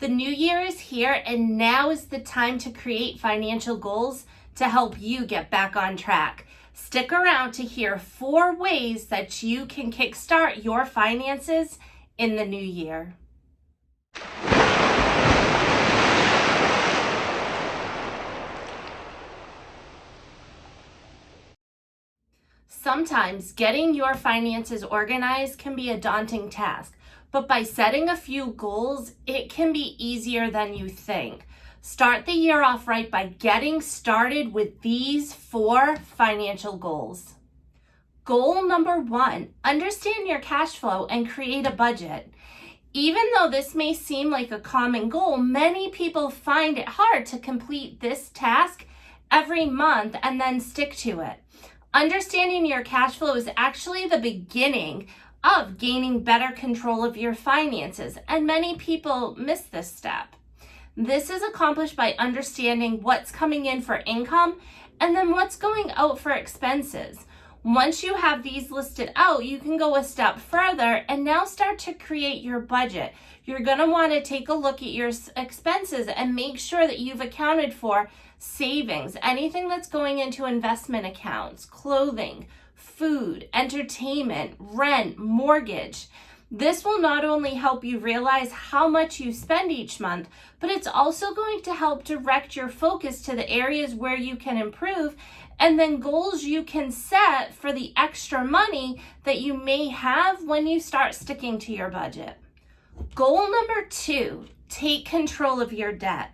The new year is here, and now is the time to create financial goals to help you get back on track. Stick around to hear 4 ways that you can kickstart your finances in the new year. Sometimes getting your finances organized can be a daunting task, but by setting a few goals, it can be easier than you think. Start the year off right by getting started with these 4 financial goals. Goal number 1, understand your cash flow and create a budget. Even though this may seem like a common goal, many people find it hard to complete this task every month and then stick to it. Understanding your cash flow is actually the beginning of gaining better control of your finances, and many people miss this step. This is accomplished by understanding what's coming in for income and then what's going out for expenses. Once you have these listed out, you can go a step further and now start to create your budget. You're going to want to take a look at your expenses and make sure that you've accounted for savings, anything that's going into investment accounts, clothing, food, entertainment, rent, mortgage. This will not only help you realize how much you spend each month, but it's also going to help direct your focus to the areas where you can improve and then goals you can set for the extra money that you may have when you start sticking to your budget. Goal number 2, take control of your debt.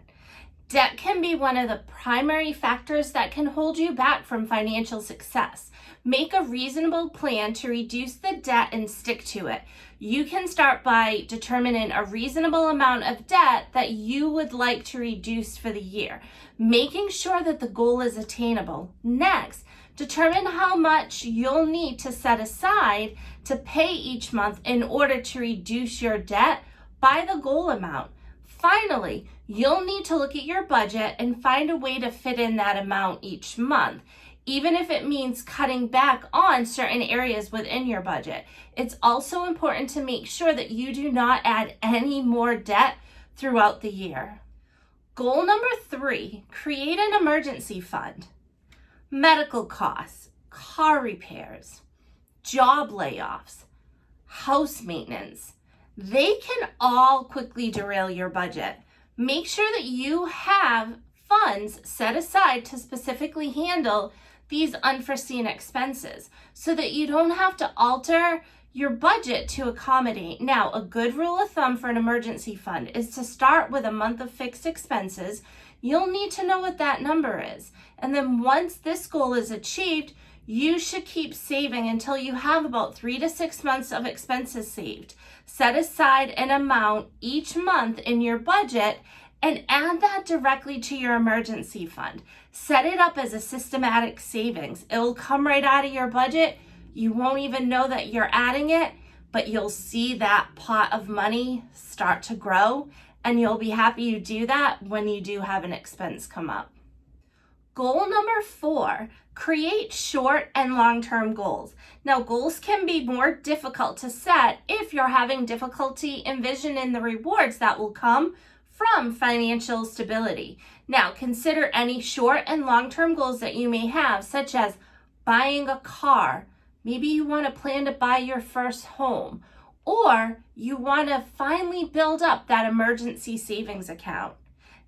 Debt can be one of the primary factors that can hold you back from financial success. Make a reasonable plan to reduce the debt and stick to it. You can start by determining a reasonable amount of debt that you would like to reduce for the year, making sure that the goal is attainable. Next, determine how much you'll need to set aside to pay each month in order to reduce your debt by the goal amount. Finally, you'll need to look at your budget and find a way to fit in that amount each month, even if it means cutting back on certain areas within your budget. It's also important to make sure that you do not add any more debt throughout the year. Goal number 3, create an emergency fund. Medical costs, car repairs, job layoffs, house maintenance, they can all quickly derail your budget. Make sure that you have funds set aside to specifically handle these unforeseen expenses so that you don't have to alter your budget to accommodate. Now, a good rule of thumb for an emergency fund is to start with a month of fixed expenses. You'll need to know what that number is. And then once this goal is achieved, you should keep saving until you have about 3 to 6 months of expenses saved. Set aside an amount each month in your budget and add that directly to your emergency fund. Set it up as a systematic savings. It'll come right out of your budget. You won't even know that you're adding it, but you'll see that pot of money start to grow, and you'll be happy you do that when you do have an expense come up. Goal number 4, create short and long-term goals. Now, goals can be more difficult to set if you're having difficulty envisioning the rewards that will come from financial stability. Now, consider any short and long-term goals that you may have, such as buying a car. Maybe you want to plan to buy your first home, or you want to finally build up that emergency savings account.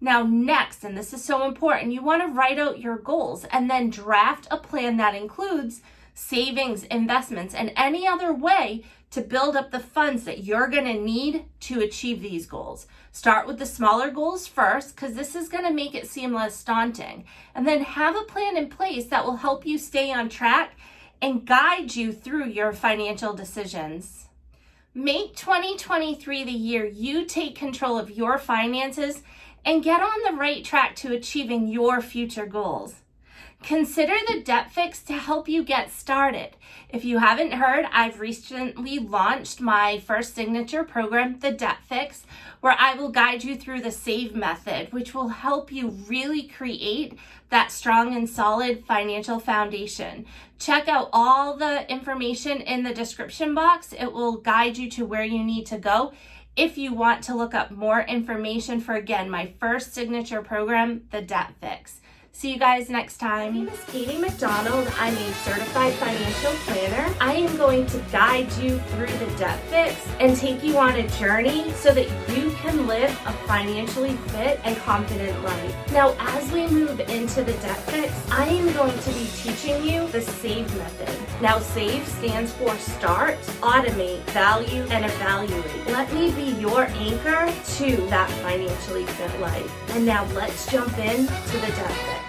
Now, next, and this is so important, you want to write out your goals and then draft a plan that includes savings, investments, and any other way to build up the funds that you're going to need to achieve these goals. Start with the smaller goals first, because this is going to make it seem less daunting. And then have a plan in place that will help you stay on track and guide you through your financial decisions. Make 2023 the year you take control of your finances and get on the right track to achieving your future goals. Consider the Debt Fix to help you get started. If you haven't heard, I've recently launched my first signature program, the Debt Fix, where I will guide you through the SAVE method, which will help you really create that strong and solid financial foundation. Check out all the information in the description box. It will guide you to where you need to go if you want to look up more information for, again, my first signature program, the Debt Fix. See you guys next time. My name is Katie McDonald. I'm a certified financial planner. I am going to guide you through the Debt Fix and take you on a journey so that you can live a financially fit and confident life. Now, as we move into the Debt Fix, I am going to be teaching you the SAVE method. Now, SAVE stands for Start, Automate, Value, and Evaluate. Let me be your anchor to that financially fit life. And now let's jump in to the Debt Fix.